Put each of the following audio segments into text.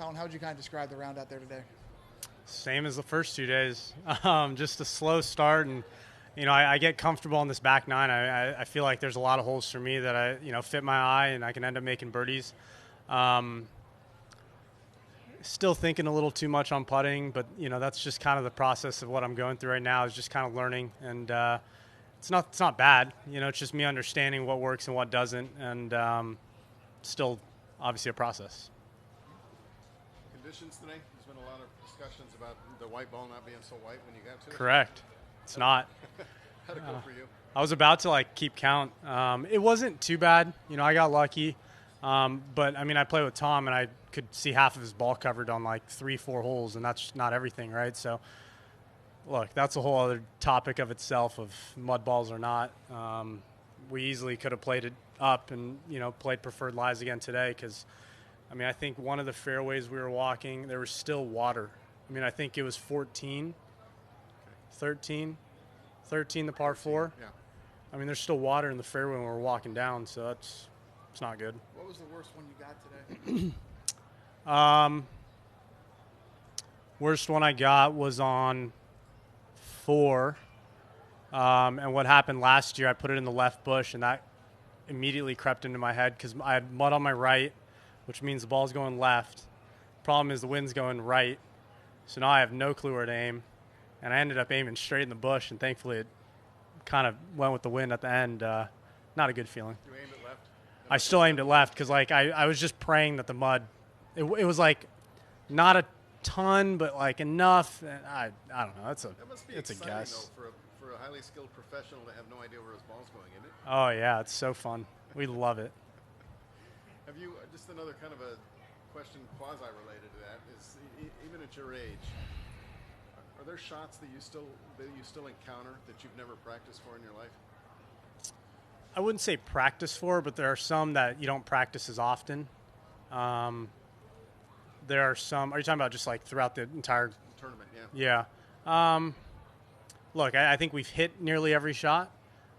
Collin, how would you kind of describe the round out there today? Same as the first 2 days. Just a slow start, and I get comfortable on this back nine. I feel like there's a lot of holes for me that I fit my eye, and I can end up making birdies. Still thinking a little too much on putting, but that's just kind of the process of what I'm going through right now. Is just kind of learning, and it's not bad. It's just me understanding what works and what doesn't, and still obviously a process. Conditions today. There's been a lot of discussions about the white ball not being so white when you got to it. Correct. It's not. How'd it go for you? I was about to keep count. It wasn't too bad. I got lucky. But I mean, I played with Tom, and I could see half of his ball covered on 3-4 holes, and that's not everything, right? So, look, that's a whole other topic of itself of mud balls or not. We easily could have played it up and played preferred lies again today because, I mean, I think one of the fairways we were walking, there was still water. I mean, I think it was 13 the par 4. Yeah. I mean, there's still water in the fairway when we're walking down, so it's not good. What was the worst one you got today? Worst one I got was on 4. And what happened last year, I put it in the left bush, and that immediately crept into my head because I had mud on my right, which means the ball's going left. Problem is the wind's going right, so now I have no clue where to aim. And I ended up aiming straight in the bush, and thankfully it kind of went with the wind at the end. Not a good feeling. You aimed it left? I still aimed it left because I was just praying that the mud, it was not a ton, but enough. And I don't know. That must be it's a exciting, guess. though, for a highly skilled professional to have no idea where his ball's going, isn't it? Oh yeah, it's so fun. We love it. Have you, just another kind of a question quasi-related to that, is even at your age, are there shots that you still encounter that you've never practiced for in your life? I wouldn't say practice for, but there are some that you don't practice as often. There are some. Are you talking about just throughout the entire Tournament? Yeah. Yeah. Look, I think we've hit nearly every shot,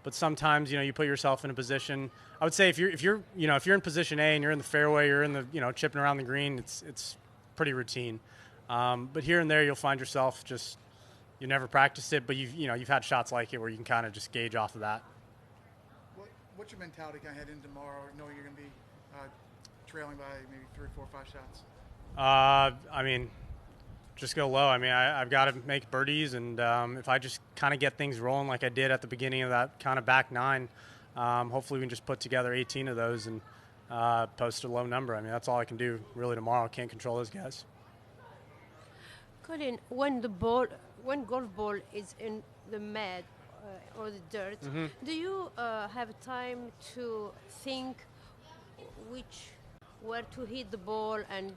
but sometimes you put yourself in a position. I would say if you're in position A and you're in the fairway, you're in the chipping around the green, it's pretty routine. But here and there you'll find yourself just you never practiced it, but you've had shots like it where you can kind of just gauge off of that. What's your mentality kind of head into tomorrow, knowing you're going to be trailing by maybe 3, 4, 5 shots? I mean, just go low. I mean, I've got to make birdies, and if I just kind of get things rolling like I did at the beginning of that kind of back nine, hopefully we can just put together 18 of those and post a low number. I mean, that's all I can do really tomorrow. Can't control those guys. Collin, when golf ball is in the mud or the dirt, do you have time to think where to hit the ball, and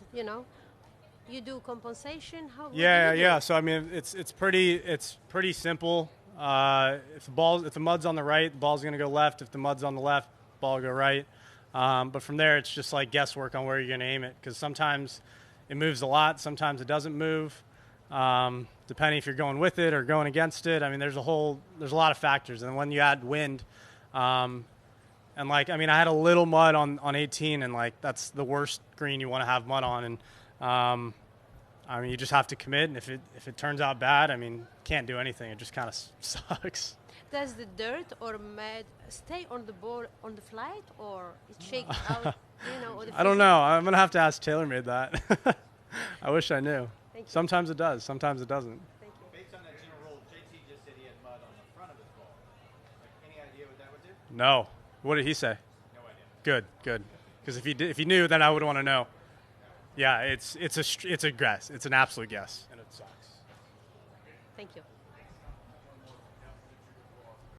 you do compensation? How? Yeah. So I mean, it's pretty simple. If the mud's on the right, the ball's gonna go left. If the mud's on the left, ball will go right. But from there, it's just guesswork on where you're gonna aim it, because sometimes it moves a lot, sometimes it doesn't move. Depending if you're going with it or going against it. I mean, there's a lot of factors, and when you add wind, and I mean, I had a little mud on 18, and that's the worst green you want to have mud on, and I mean, you just have to commit, and if it turns out bad, I mean, can't do anything. It just kind of sucks. Does the dirt or mud stay on the ball on the flight, or it shakes out? I don't know. I'm gonna have to ask TaylorMade that. I wish I knew. Sometimes it does. Sometimes it doesn't. Thank you. Based on that general rule, JT just said he had mud on the front of his ball. Any idea what that would do? No. What did he say? No idea. Good. Because if he knew, then I would want to know. Yeah, it's a guess. It's an absolute guess, and it sucks. Thank you.